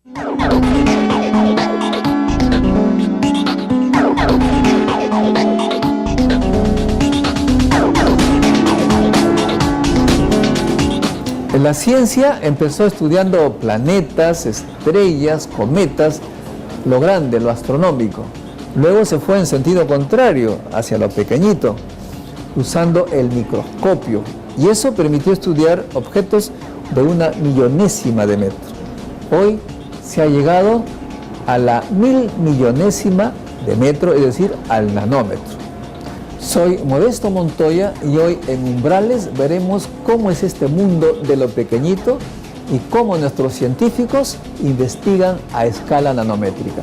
La ciencia empezó estudiando planetas, estrellas, cometas, lo grande, lo astronómico. Luego se fue en sentido contrario, hacia lo pequeñito, usando el microscopio. Y eso permitió estudiar objetos de una millonésima de metro. Hoy se ha llegado a la 1000 millonésima de metro, es decir, al nanómetro. Soy Modesto Montoya y hoy en Umbrales veremos cómo es este mundo de lo pequeñito y cómo nuestros científicos investigan a escala nanométrica.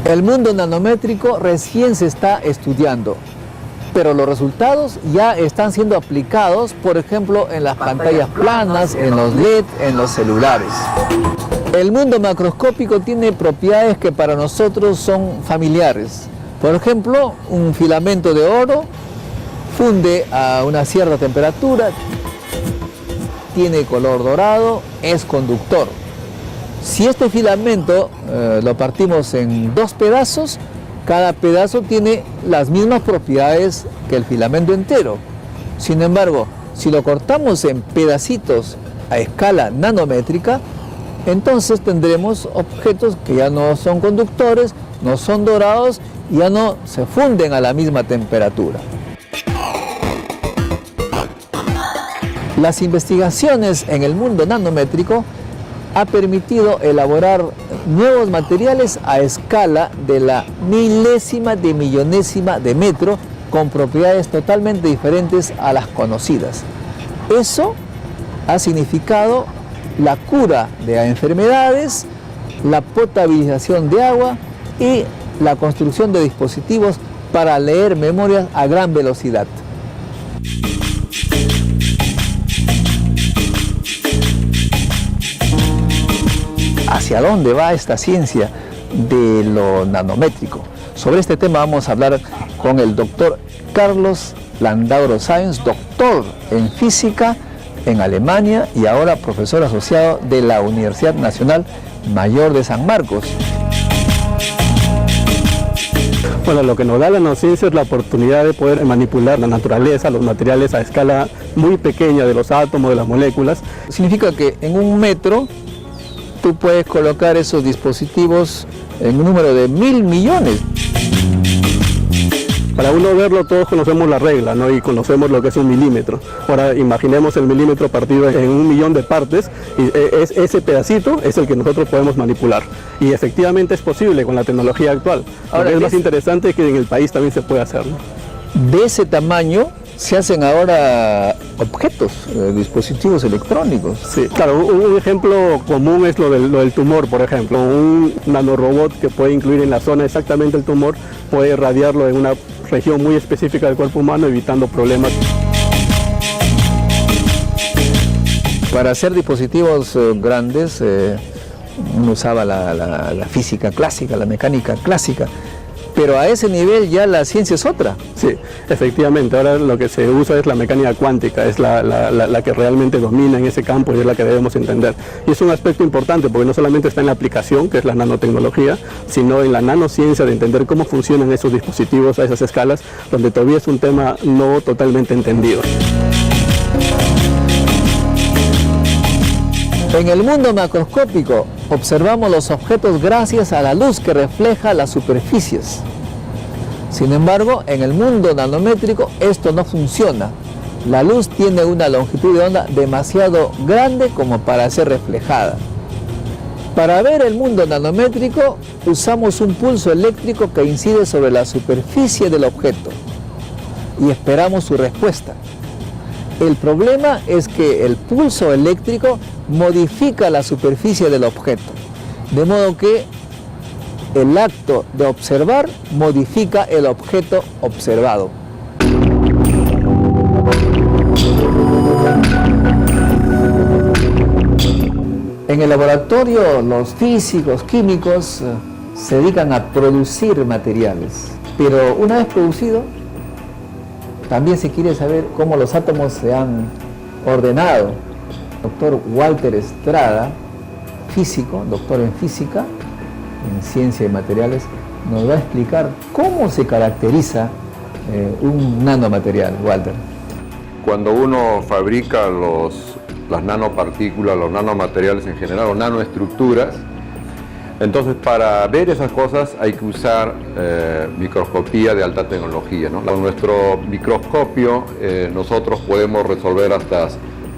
El mundo nanométrico recién se está estudiando, pero los resultados ya están siendo aplicados, por ejemplo, en las pantallas planas, en los LED, en los celulares. El mundo macroscópico tiene propiedades que para nosotros son familiares. Por ejemplo, un filamento de oro funde a una cierta temperatura, tiene color dorado, es conductor. Si este filamento lo partimos en 2 pedazos, cada pedazo tiene las mismas propiedades que el filamento entero. Sin embargo, si lo cortamos en pedacitos a escala nanométrica, entonces tendremos objetos que ya no son conductores, no son dorados, y ya no se funden a la misma temperatura. Las investigaciones en el mundo nanométrico ha permitido elaborar nuevos materiales a escala de la milésima de millonésima de metro, con propiedades totalmente diferentes a las conocidas. Eso ha significado la cura de enfermedades, la potabilización de agua y la construcción de dispositivos para leer memorias a gran velocidad. ¿Hacia dónde va esta ciencia de lo nanométrico? Sobre este tema vamos a hablar con el doctor Carlos Landauro Sáenz, doctor en física en Alemania y ahora profesor asociado de la Universidad Nacional Mayor de San Marcos. Bueno, lo que nos da la nanociencia es la oportunidad de poder manipular la naturaleza, los materiales a escala muy pequeña de los átomos, de las moléculas. Significa que en 1 metro tú puedes colocar esos dispositivos en un número de 1000 millones. Para uno verlo, todos conocemos la regla, ¿no? Y conocemos lo que es 1 milímetro. Ahora imaginemos el milímetro partido en 1 millón de partes, y ese pedacito es el que nosotros podemos manipular. Y efectivamente es posible con la tecnología actual. Ahora, lo que es más interesante es que en el país también se puede hacer, ¿no? De ese tamaño se hacen ahora objetos, dispositivos electrónicos. Sí, claro, un ejemplo común es lo del tumor, por ejemplo. Un nanorobot que puede incluir en la zona exactamente el tumor, puede irradiarlo en una región muy específica del cuerpo humano, evitando problemas. Para hacer dispositivos grandes, uno usaba la física clásica, la mecánica clásica. Pero a ese nivel ya la ciencia es otra. Sí, efectivamente. Ahora lo que se usa es la mecánica cuántica, es la que realmente domina en ese campo y es la que debemos entender. Y es un aspecto importante porque no solamente está en la aplicación, que es la nanotecnología, sino en la nanociencia de entender cómo funcionan esos dispositivos a esas escalas, donde todavía es un tema no totalmente entendido. En el mundo macroscópico observamos los objetos gracias a la luz que refleja las superficies. Sin embargo, en el mundo nanométrico esto no funciona. La luz tiene una longitud de onda demasiado grande como para ser reflejada. Para ver el mundo nanométrico usamos un pulso eléctrico que incide sobre la superficie del objeto y esperamos su respuesta. El problema es que el pulso eléctrico modifica la superficie del objeto, de modo que el acto de observar modifica el objeto observado. En el laboratorio, los físicos, químicos se dedican a producir materiales, pero una vez producido, también se quiere saber cómo los átomos se han ordenado. Doctor Walter Estrada, físico, doctor en física, en ciencia de materiales, nos va a explicar cómo se caracteriza un nanomaterial. Walter. Cuando uno fabrica las nanopartículas, los nanomateriales en general, o nanoestructuras, entonces para ver esas cosas hay que usar microscopía de alta tecnología, ¿no? Con nuestro microscopio nosotros podemos resolver hasta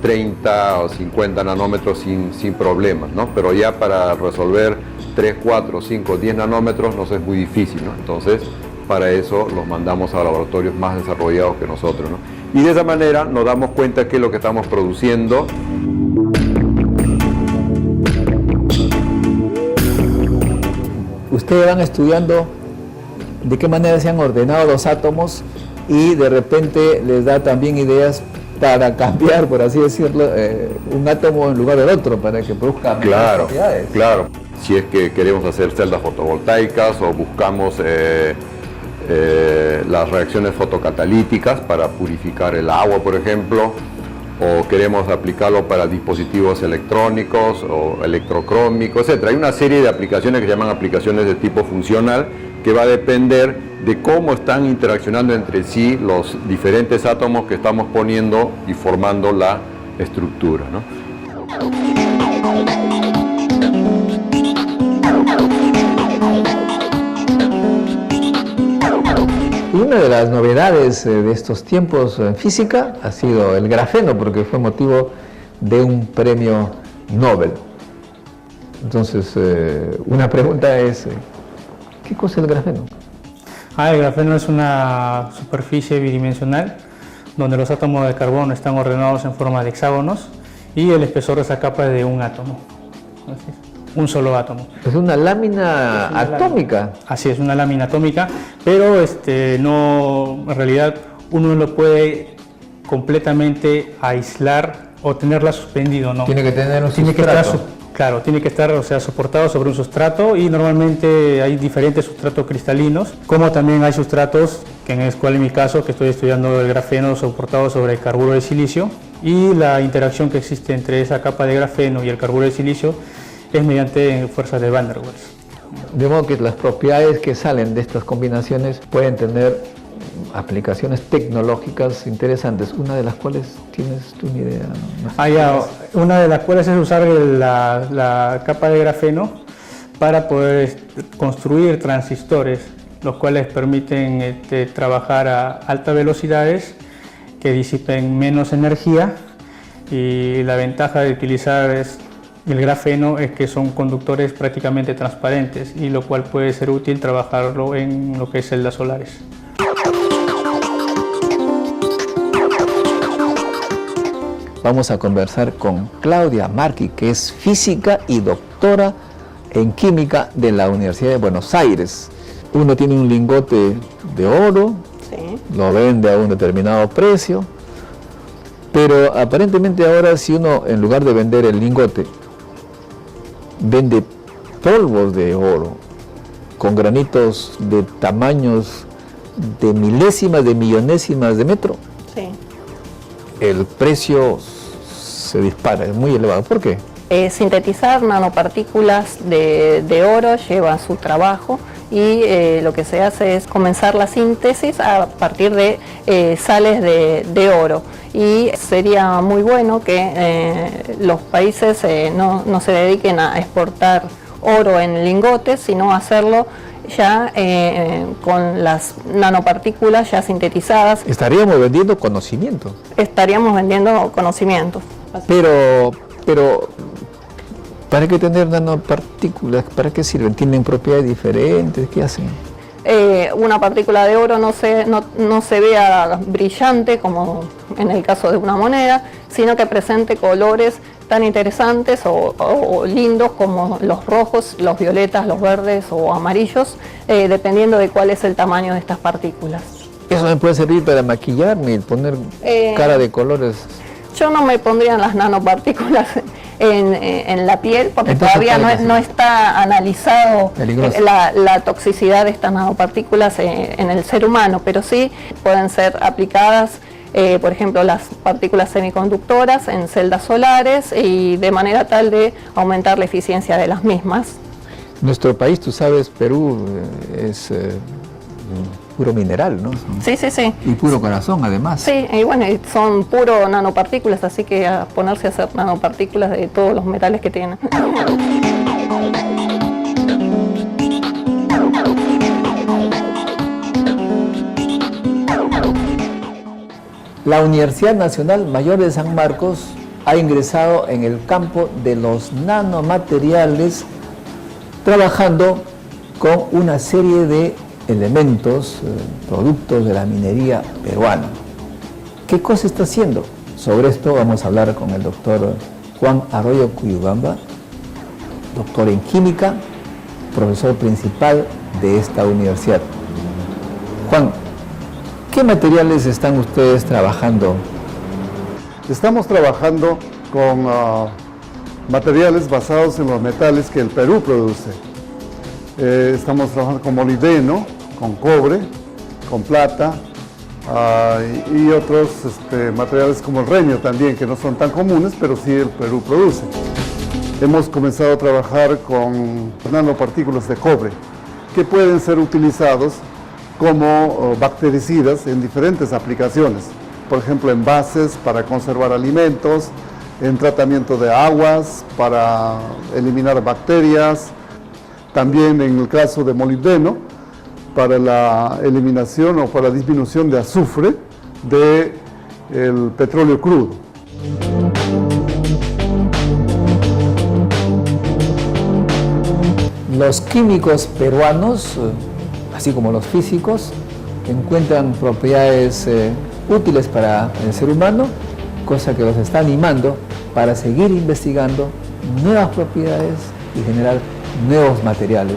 30 o 50 nanómetros sin problemas, ¿no? Pero ya para resolver 3, 4, 5, 10 nanómetros nos es muy difícil, ¿no? Entonces para eso los mandamos a laboratorios más desarrollados que nosotros, ¿no? Y de esa manera nos damos cuenta que lo que estamos produciendo Ustedes van estudiando de qué manera se han ordenado los átomos y de repente les da también ideas para cambiar, por así decirlo, un átomo en lugar del otro, para que produzca mejores propiedades. Claro. Si es que queremos hacer celdas fotovoltaicas o buscamos las reacciones fotocatalíticas para purificar el agua, por ejemplo, o queremos aplicarlo para dispositivos electrónicos o electrocrómicos, etc. Hay una serie de aplicaciones que se llaman aplicaciones de tipo funcional, que va a depender de cómo están interaccionando entre sí los diferentes átomos que estamos poniendo y formando la estructura, ¿no? Una de las novedades de estos tiempos en física ha sido el grafeno, porque fue motivo de un premio Nobel. Entonces, una pregunta es, ¿qué cosa es el grafeno? El grafeno es una superficie bidimensional donde los átomos de carbono están ordenados en forma de hexágonos y el espesor de esa capa es de un átomo. Así es. Un solo átomo. Es una lámina atómica. Lámina. Así es, una lámina atómica, pero no, en realidad uno no lo puede completamente aislar o tenerla suspendido, ¿no? Tiene que tener un tiene sustrato. Claro, tiene que estar, o sea, soportado sobre un sustrato, y normalmente hay diferentes sustratos cristalinos, como también hay sustratos, que en el cual en mi caso, que estoy estudiando el grafeno, soportado sobre el carburo de silicio, y la interacción que existe entre esa capa de grafeno y el carburo de silicio es mediante fuerzas de Van der Waals. De modo que las propiedades que salen de estas combinaciones pueden tener aplicaciones tecnológicas interesantes, una de las cuales tienes tú una idea. Una de las cuales es usar la capa de grafeno para poder construir transistores, los cuales permiten trabajar a altas velocidades que disipen menos energía, y la ventaja de utilizar el grafeno es que son conductores prácticamente transparentes, y lo cual puede ser útil trabajarlo en lo que es celdas solares. Vamos a conversar con Claudia Marchi, que es física y doctora en química de la Universidad de Buenos Aires. Uno tiene un lingote de oro, sí, lo vende a un determinado precio, pero aparentemente ahora, si uno, en lugar de vender el lingote, vende polvos de oro con granitos de tamaños de milésimas, de millonésimas de metro, sí, el precio se dispara, es muy elevado. ¿Por qué? Sintetizar nanopartículas de oro lleva su trabajo, y lo que se hace es comenzar la síntesis a partir de sales de oro. Y sería muy bueno que los países no se dediquen a exportar oro en lingotes, sino hacerlo ya con las nanopartículas ya sintetizadas. Estaríamos vendiendo conocimiento. Estaríamos vendiendo conocimientos. Pero ¿para qué tener nanopartículas? ¿Para qué sirven? ¿Tienen propiedades diferentes? ¿Qué hacen? una partícula de oro no se vea brillante como en el caso de una moneda, sino que presente colores tan interesantes o lindos como los rojos, los violetas, los verdes o amarillos, dependiendo de cuál es el tamaño de estas partículas. ¿Eso me puede servir para maquillarme y poner cara de colores? Yo no me pondría las nanopartículas en la piel porque entonces, todavía no está analizado la toxicidad de estas nanopartículas en el ser humano, pero sí pueden ser aplicadas, por ejemplo, las partículas semiconductoras en celdas solares y de manera tal de aumentar la eficiencia de las mismas. Nuestro país, tú sabes, Perú es puro mineral, ¿no? Sí, sí, sí. Y puro corazón, además. Sí, y bueno, son puro nanopartículas, así que a ponerse a hacer nanopartículas de todos los metales que tienen. La Universidad Nacional Mayor de San Marcos ha ingresado en el campo de los nanomateriales, trabajando con una serie de elementos, productos de la minería peruana. ¿Qué cosa está haciendo? Sobre esto vamos a hablar con el doctor Juan Arroyo Cuyubamba, doctor en química, profesor principal de esta universidad. Juan, ¿qué materiales están ustedes trabajando? Estamos trabajando con materiales basados en los metales que el Perú produce. Estamos trabajando con molibdeno, con cobre, con plata y otros materiales como el renio también, que no son tan comunes, pero sí el Perú produce. Hemos comenzado a trabajar con nanopartículas de cobre, que pueden ser utilizados como bactericidas en diferentes aplicaciones. Por ejemplo, en bases para conservar alimentos, en tratamiento de aguas para eliminar bacterias, también en el caso de molibdeno, para la eliminación o para la disminución de azufre del petróleo crudo. Los químicos peruanos, así como los físicos, encuentran propiedades útiles para el ser humano, cosa que los está animando para seguir investigando nuevas propiedades y generar nuevos materiales.